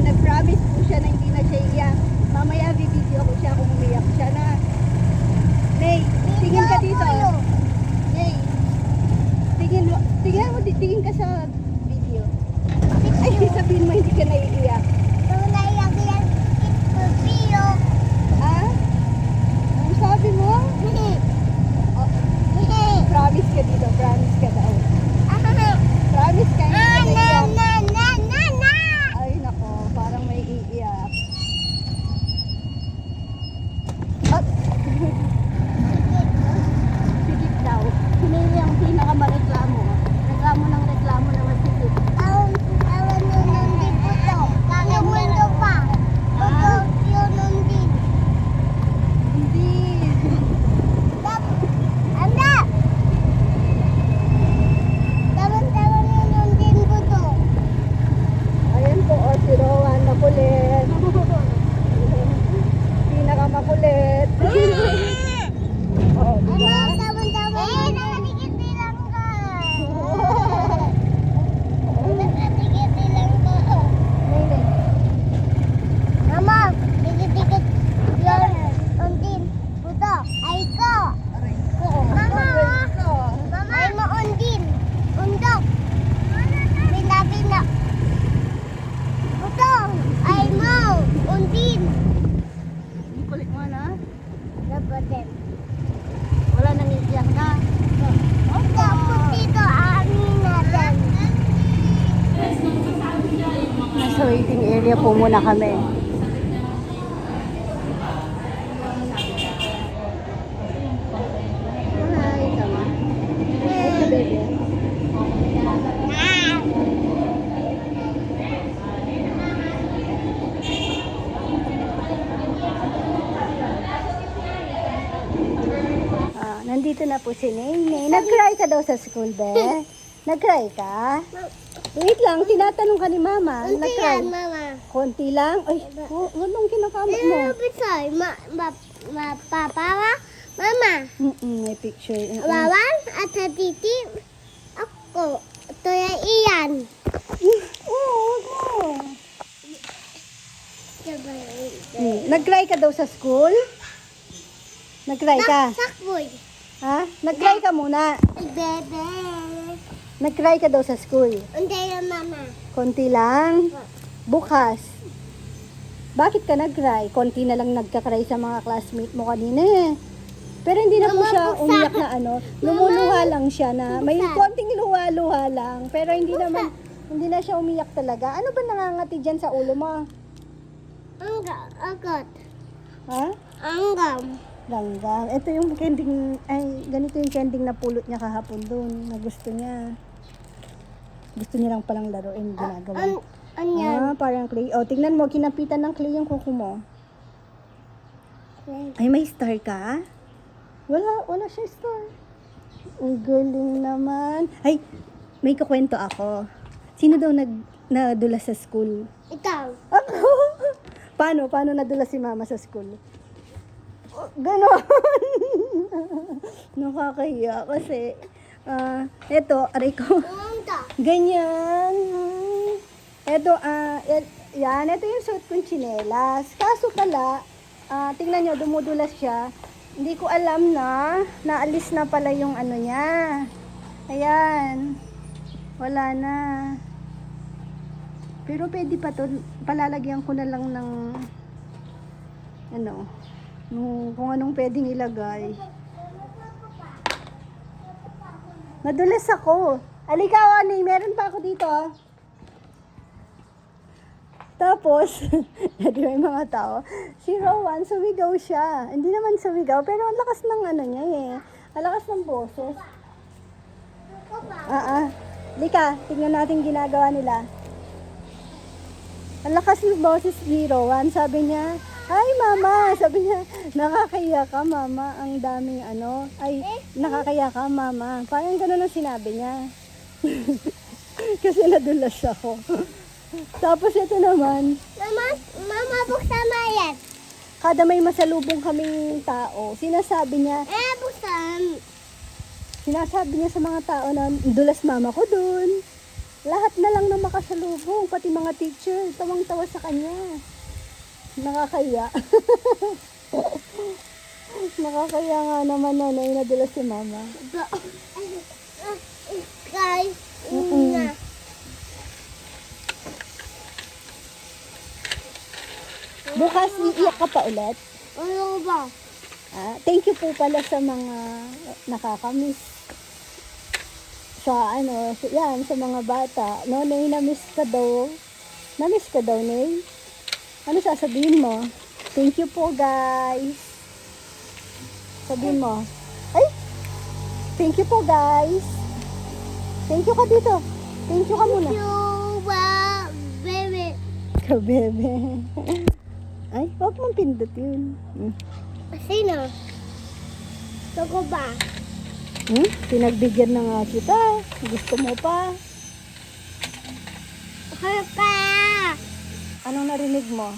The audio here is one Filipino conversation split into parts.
nag-promise po siya na hindi na siya iiyak. Mamaya bibideo ko siya kung umiyak siya na. Nay, tingin ka dito. Nay, tingin ka sa video. Ay, sabihin mo hindi ka naiiyak. Ah? Ang sabi mo? Promise ka dito, promise ka daw. Promise ka hindi ka naiiyak. Ay, nako, parang may iiyak. At, sigit daw. Sino yung pinakamareklamo? Reklamo ng reklamo naman sigit. Hindi. Ayan po, o, si Rowan na kulit. Pinakamakulit. Oh, diba? Aray ko. Aray ko. Hindi kulit mo na. Wala nang iiyak na. Nasa waiting area po muna kami. Hi, tama. Hi, baby. Nandito na po si Nene. Nag-cry ka daw sa school, be? Nag-cry ka? Wait lang, tinatanong ka ni Mama. Nag-cry? Konti lang? Ay, anong kinakamot mo? May picture. Wawan at sa titi ako. Ito yung iyan. Oo. Nag-cry ka daw sa school? Nag-cry ka? Sakboy. Ha? Nag-cry ka muna. Bebe. Nag-cry ka daw sa school? Unti yung mama. Konti lang? Bukas. Bakit ka nag-cry? Konti na lang nagka-cry sa mga classmate mo kanina eh. Pero hindi na po Mama, siya buksan. umiyak na ano. Lumuluha lang siya na. May Buksan. konting luha-luha lang. Pero hindi naman, hindi na siya umiyak talaga. Ano ba nangangati dyan sa ulo mo? Agot. Ha? Anggam. Langgang. Ito yung kending, ay, ganito yung kending na pulot niya kahapon doon. Na gusto niya. Gusto niya lang palang laruin. Ginagawa. Anyan. Parang clay. O, tingnan mo, kinapitan ng clay yung kuko mo. Ay, may star ka? Wala siya star. Ang galing naman. Ay, may kukwento ako. Sino daw nadulas sa school? Ikaw. Ako? Paano nadulas si Mama sa school? Ganon. Nakakahiya kasi, eto, aray ko. Ito. Ganyan. Eto, yan, ito yung suot kong tsinelas. Kaso pala, tingnan nyo, dumudulas siya. Hindi ko alam na, naalis na pala yung ano niya. Ayan. Wala na. Pero pwede pa to, palalagyan ko na lang ng, ano, kung anong pwedeng ilagay. Nadulas ako. Alika, Ani, meron pa ako dito. Tapos, di ba yung mga tao, si Rowan, sumigaw siya. Hindi naman sumigaw, pero ang lakas ng ano niya eh. Ang lakas ng boses. Lika, tingnan natin ginagawa nila. Ang lakas ng boses ni Rowan. Sabi niya, "Hi, Mama." Sabi niya, "Nakakaya ka, Mama. Ang daming ano." Ay, nakakaya ka, Mama. Parang gano'n ang sinabi niya. Kasi nadulas ako. Tapos ito naman, Mama, buksan mo yan. kada may masalubong kaming tao, sinasabi niya Buksan. sa mga tao na dulas mama ko dun. Lahat na lang na makasalubong, pati mga teacher, tawang-tawa sa kanya. Nakakaya. Nakakaya nga naman na nadala si mama. Guys, Mm-mm. Bukas iiyak ka pa ulit. ano ba? Thank you po pala sa mga nakakamiss. Sa yan, sa mga bata. No, Nay, na-miss ka daw. Na-miss ka daw, Nay. Ano sasabihin mo? Thank you po, guys. Sabihin mo. Ay! Thank you po, guys. Thank you ka dito. Thank you ka muna. Baby. Kabebe. Ay, huwag mong pindot yun. Sino? Gusto ko ba? Pinagbigyan na nga kita. Gusto mo pa. Papa! Anong narinig mo?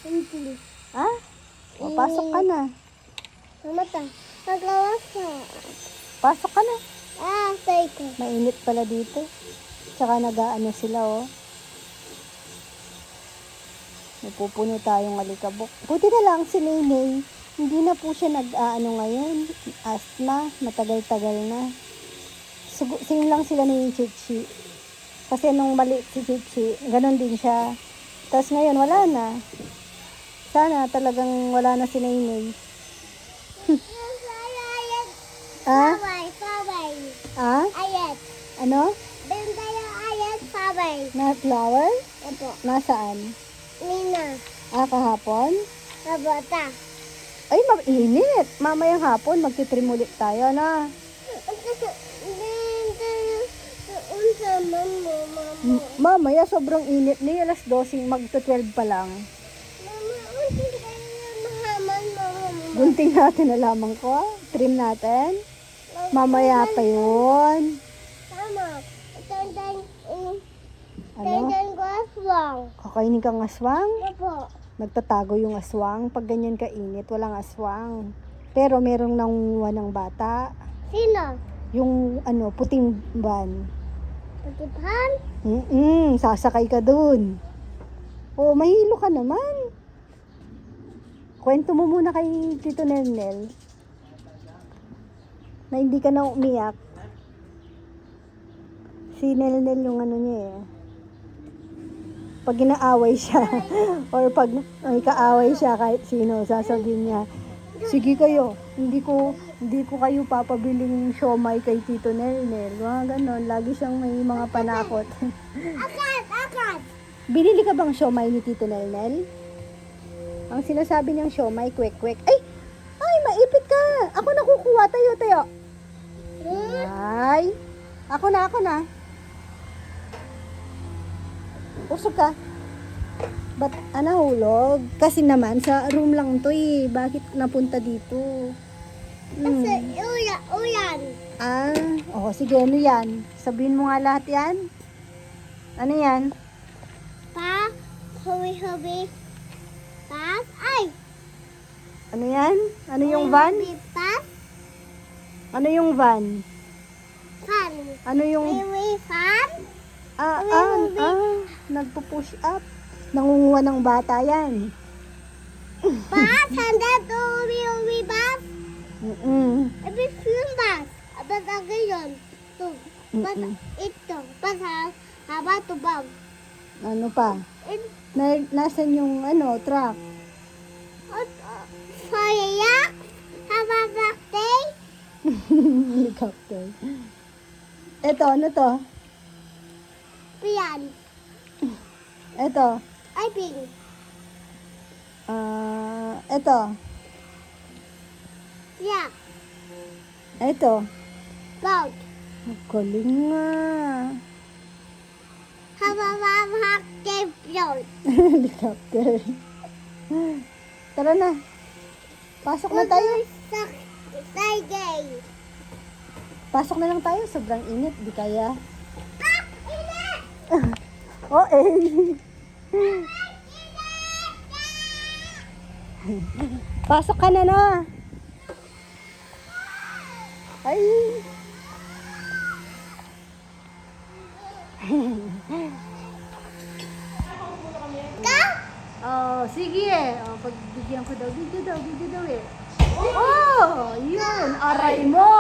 Hindi. Ha? Pasok ka na. Mamata. Paglawas ka. Pasok ka na. Tay ko. Mainit pala dito. Tsaka nag-aano sila, oh. Napupuno tayong alikabok. Buti na lang si Nenay. Hindi na po siya nag-aano ngayon. Asthma. Matagal-tagal na. Same lang sila ni Chichi. Kasi nung maliit si Chichi, ganun din siya. Tapos ngayon, wala na. Sana talagang wala na si Nenay. Ah? Pabay. Ah? Ayat. Ano? Benta yung ayat, pabay. Na flower? Ito. Nasaan? Nina. Kahapon? Kabata. Ay, mag-init. Mamayang hapon, magtitrim ulit tayo na. Unsa mama. Mamaya, sobrang init na. Alas 12, magto-12 pa lang. Mama, unsa kayo mahaman mama. Gunting natin na lamang ko. Trim natin. Mamaya pa yun. Tama. Tandan. Ano? Tandan ko aswang. Kakainin kang aswang? Opo. Nagtatago yung aswang. Pag ganyan kainit, walang aswang. Pero merong nangunguha ng bata. Sino? Yung puting van. Patipan? Sasakay ka dun. Oo, mahilo ka naman. Kwento mo muna kay Tito Nernel. Na hindi ka na umiyak. Si Nernel yung niya eh. Pag inaaway siya, or pag may kaaway siya kahit sino, sasabihin niya, sige kayo, hindi ko kayo papabiling siomay kay Tito Nernel. Mga ganon, lagi siyang may mga panakot. Akat. Binili ka bang siomay ni Tito Nernel? Ang sinasabi niyang siomay, kwek-kwek. Ay, maipit ka! Ako na kukuha, tayo. Ay, ako na. Usog ka. Ba't nahulog? Kasi naman, sa room lang to eh. Bakit napunta dito? Kasi uyan. Sige, ano yan? Sabihin mo nga lahat yan. Ano yan? Pa, hubi. Pas, ay. Ano yan? Ano yung van? Pas, Ano yung van? fan. Ano yung... Fan. Nagpo-push up. Nangunguha ng bata yan. Pas, handa to ubi pas. Ibig yung pas. Abad agay yun. Pas, ito. Pas, haba to bag. Ano pa? Nasaan yung truck? Fayak. Haba bakte. Helicopter. Ito, ano to? Piyan. Ito. Ay, ping. Ito. Yeah. Ito. Boat. Galing nga. Haba bakte. Boat. Helicopter. Tara na. Pasok na tayo. Friday. Pasok na lang tayo. Sobrang init. Di kaya. Init! Oh, Pasok ka na na. Ay. sige. O, pagbigyan ko daw. Video daw eh. Oh, yun. Aray mo.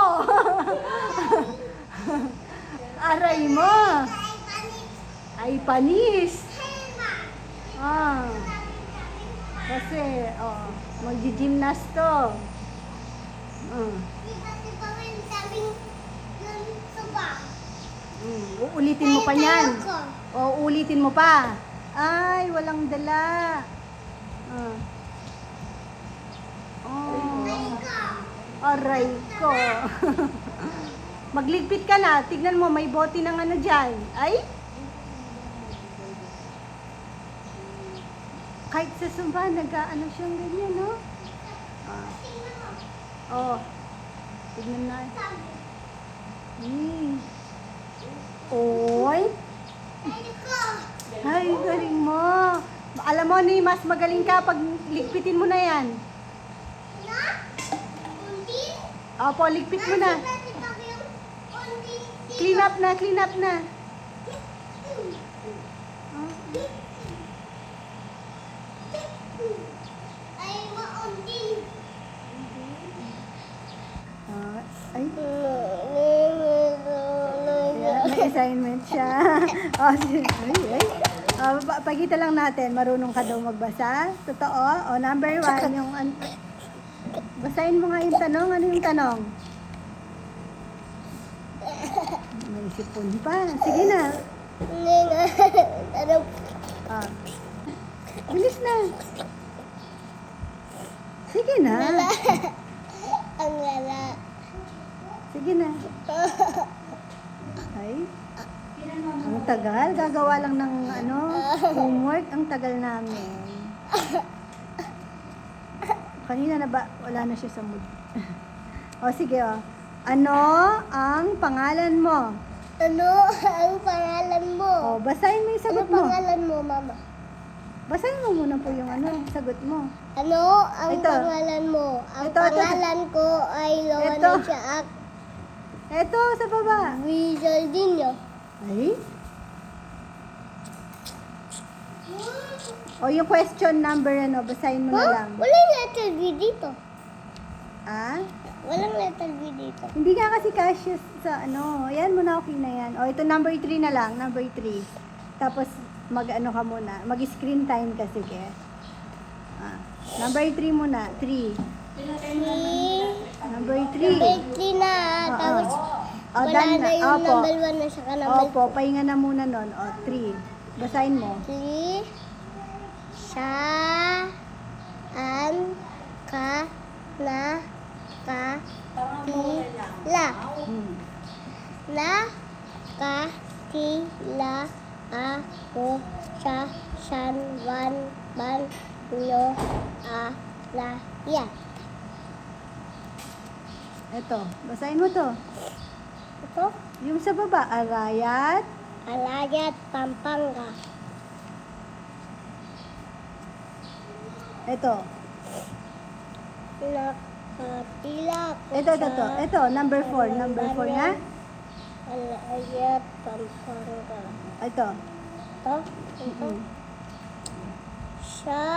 Aray mo. Ay, panis. Ah. Kasi, magji-gymnast to. Uulitin mo pa yan. O, ulitin mo pa. Ay, walang dala. Aray ko. Magligpit ka na. Tignan mo, may bote ng ano dyan. Ay? Kahit sa sumba, nag-ano siyang ganyan, no? Tignan na. Oy. Ay, galing mo. Alam mo, ni mas magaling ka pag ligpitin mo na yan. Opo, ligpit mo na. Clean up na. Ay, may assignment siya. Pagkita lang natin, marunong ka daw magbasa. Totoo? Number 1, yung... basahin mo nga yung tanong. Ano yung tanong? May sipon pa. Sige na. Bilis na. Sige na. Ang lala. Sige na. Ay. Ang tagal. Gagawa lang ng homework. Ang tagal namin. Kanina na ba? Wala na siya sa mood. Sige Ano ang pangalan mo? Ano ang pangalan mo? Basahin mo yung sagot Ano mo. pangalan mo, Mama? Basahin mo muna po yung sagot mo. Ano ang Ito. pangalan mo? Ang Ito. pangalan ko ay Loana Ito. Chaak Eto, sa baba. Wizardinho. Ay? Yung question number, basahin mo na lang. Walang letter B dito. Walang letter B dito. Hindi nga kasi kasya sa Ayan mo na, okay na yan. Ito number 3 na lang, number 3. Tapos, ka muna. Mag-screen time ka, sige. Number 3 muna, 3. Number 3. Number 3 na. Tapos, wala done na yung Opo. number 1 na saka number Opo, pahinga na muna nun. 3. Basahin mo. 3. Siya, an, ka, na, ka, tila. Na, ka, tila, ako, siya, syan, wan, ban, nyo, la, yan. Eto, basahin mo to. Ito, Yung sa baba, Arayat. Alayat, Pampanga. Ito. Nakatila ko Ito, number 4. Number 4 na. Alayat, Pampanga. Ito. Ito, ito. Siya,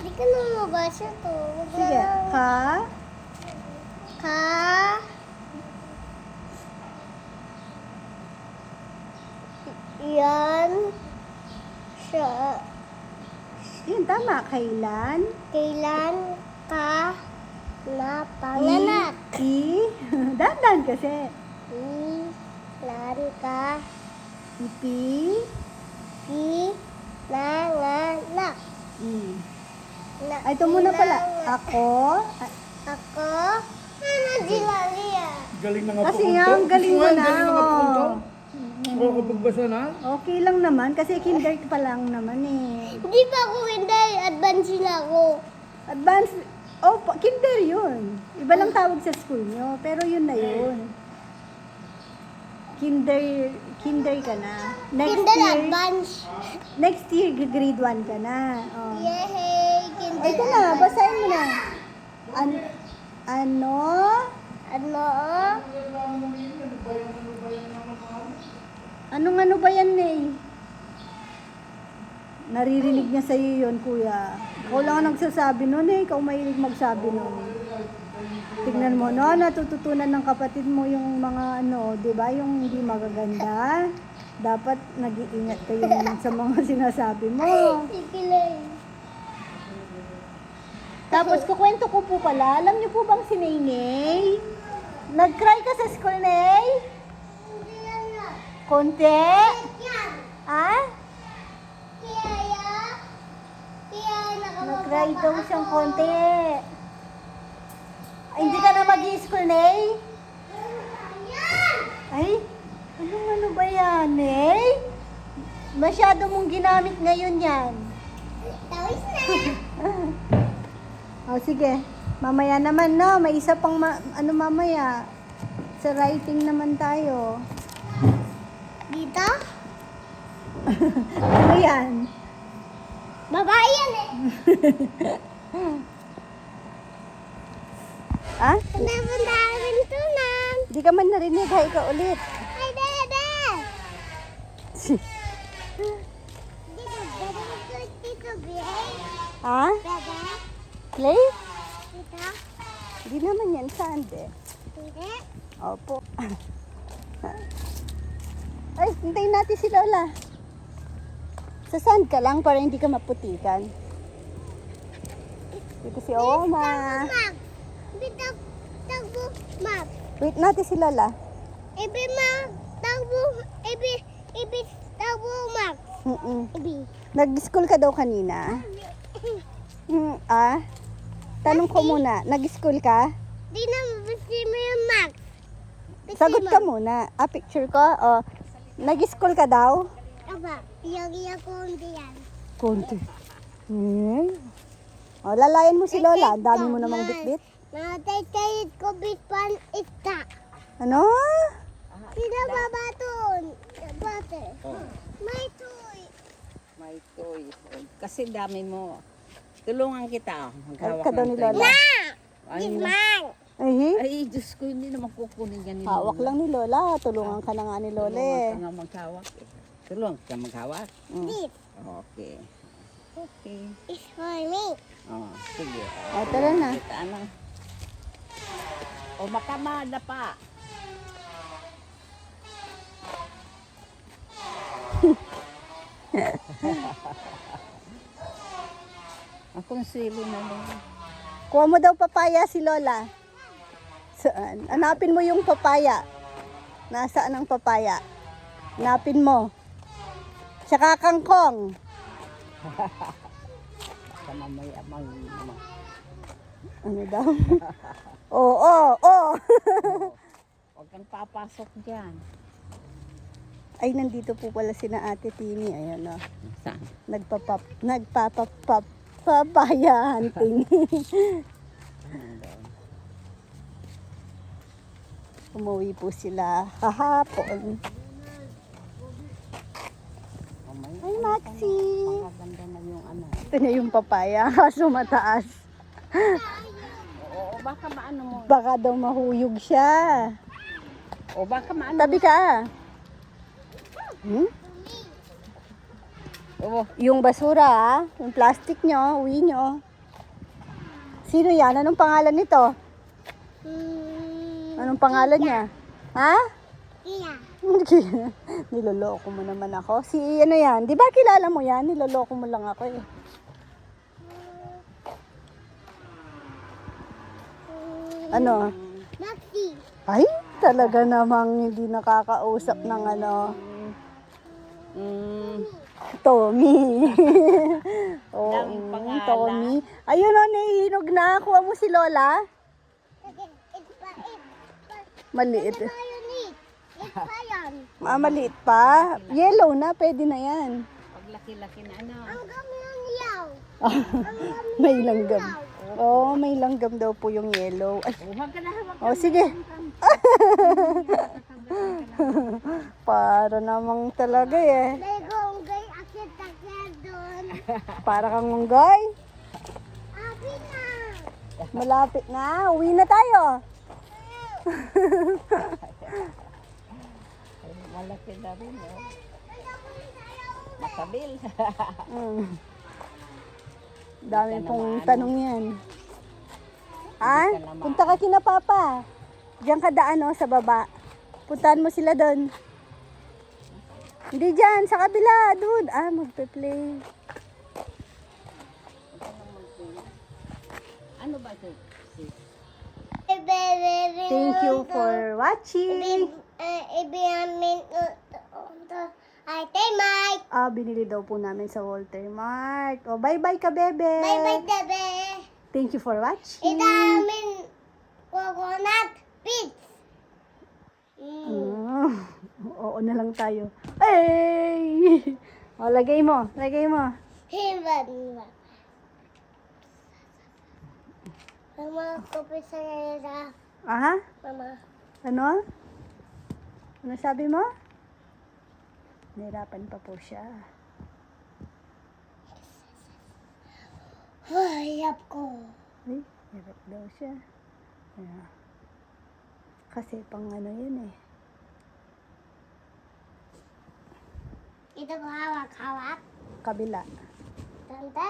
hindi ka na mabasa to. Wag na Sige. lang. Ka, yan, siya, Yun, tama. Kailan? kailan ka napanganak? Dandan kasi. Kailan ka pinanganak? Ay, ito muna pala. Ako. Ako? Ano Jilalia? Galing na nga Kasi po nga, ang galing mo na. Galing na nga po Oh. ito. Makakapagbasa na. Okay lang naman. Kasi kinder pa lang naman eh. Hindi pa ako hindi. Advance na ako. Advanced. Kinder yun. Iba lang tawag sa school nyo. Pero yun na yun. Kinder ka na. Kinder advance. Next year, grade 1 ka na. Yay! Kinder Ito na, advance. basahin mo na. Ano Ano? Anong ano ba yan, Nay? Naririnig niya sa iyo yun, kuya. Ikaw lang ang nagsasabi nun eh. Ikaw mahilig magsabi nun. Tignan mo, no? Natututunan ng kapatid mo yung mga ano, di ba? Yung hindi magaganda. Dapat nag-iingat kayo sa mga sinasabi mo. Sikilay. Tapos kukwento ko po pala, alam niyo po bang si Naynay? Nag-cry ka sa school, Nay? Hindi yan na. Konti? Yan. Ah? Kaya Nag-cry daw siyang konti. Ay, hindi ka na mag-i-school, Nay? Yan. Ay, ano ba yan, Nay? Masyado mong ginamit ngayon yan. Tawis na. O, sige. Mamaya naman, no? May isa pang, ano mamaya. Sa writing naman tayo. Dito? Ano yan? Babae yan eh. Ah? Punta namin tunan. Di ka man narinig, hay ka ulit. Ay, dede. Dito, Bray. Ha? Dede. Play? Dito. Di naman yan, sande. Hindi. Opo. Ay, hintayin natin si Lola. Sa sand ka lang para hindi ka maputikan. Dito si Oma. Mag. Dito, tagbo, mag. Wait natin si Lola. Ibi, mag. Tagbo, ibi, tagbo, mag. Ibi. Nag-school ka daw kanina? Tanong ko muna, nag-school ka? Di na mabisi mo yung mag. Sagot ka muna. Picture ko. Nag-school ka daw? Aba, iyak ko hindi yan. Konti. Lalayan mo si Lola. Ang dami mo namang bitbit. Natay-tayit ko bitpan ita. Ano? Sila babaton. Bate. May toy. May toy. Kasi dami mo. Tulungan kita. Maghawak Ka daw ng ni toy. Lola. Ay, Gizmang. Ay, ay, Diyos ko, hindi naman kukunin yan ni hawak Lola. lang ni Lola. Tulungan ka na nga ni Lola Tulungan eh. ka nga maghawak eh. Tulungan ka maghawak. Dit. Okay. Okay. It's for me. Oh, sige. Tara na. Kita ano. O makamada pa. Akong sili na lang. Kuha mo daw papaya si Lola. Saan? Hanapin mo yung papaya. Nasaan ang papaya? Hanapin mo. Tsaka kangkong. Sa mamaya mang Ano daw? Oo. Huwag kang papasok dyan. Ay, nandito po pala sina Ate Tini. Ayan o. Saan? Nagpapap papaya hunting. Umuwi po sila kahapon. Ay, Maxi. Maganda na yung ano. Ito na yung papaya. Kaso mataas. Oo, baka maano mo. Baka daw mahuyog siya. O baka maano. Tabi ka. Oo. Yung basura, yung plastic nyo, uwi nyo. Sino yan? Anong pangalan nito? Anong pangalan niya? Ha? Iya. Niloloko mo naman ako. Si ano yan? Di ba kilala mo yan? Niloloko mo lang ako eh. Ano? Maxi. Ay, talaga namang hindi nakakausap ng ano. Tommy. Oo, Daming pangalan. Tommy. Ayun o, nahihinog na. Kuha mo si Lola. Maliit. Maliit pa. Yellow na, pwede na yan. Pag laki-laki na ano. Ang gami ng yaw. May langgam. Oh, may langgam daw po yung yellow. Ay, Huwag ka na hawak. oh, sige. Para namang talaga eh. May gonggay akit doon. Para kang unggoy. Abi na. Malapit na. Uwi na tayo. Ay, malaki na rin, oh. Makabil. Mm. Dami Hindi ka pong naman, tanong yan. Ah? ka naman. Punta ka kina Papa. Diyan ka daan, sa baba. Puntahan mo sila doon. Hindi dyan, sa kabila, dude. Magpe-play. Ano ba ito? Sis? Thank you for watching. Ibiyamin ito. Ay, tay, Mike. Binili daw po namin sa Walter Mart. Bye-bye ka, bebe. Bye-bye, Bebe. Thank you for watching. Itamin coconut pits. Oo na lang tayo. Ay! Lagay mo. Lagay mo. Hiban. Mama, kopi sa nila. Aha? Mama. Ano? Ano sabi mo? Nahirapan pa po siya. Hayap ko. Ay, hirap daw siya. Ayan. Kasi pang ano yun eh. Ito ko hawak-hawak. Kabila. Tante?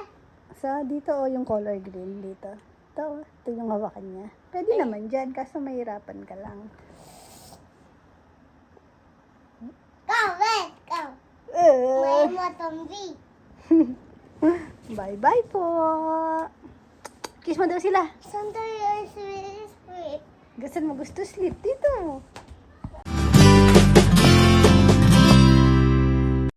Sa dito yung color green dito. Ito yung hawakan niya. Pwede naman dyan, kaso mahirapan ka lang. Go, wait, go. May matumbi. Bye-bye po. Kiss mo daw sila. Santa yung sweet. Gasan mo gusto sleep dito.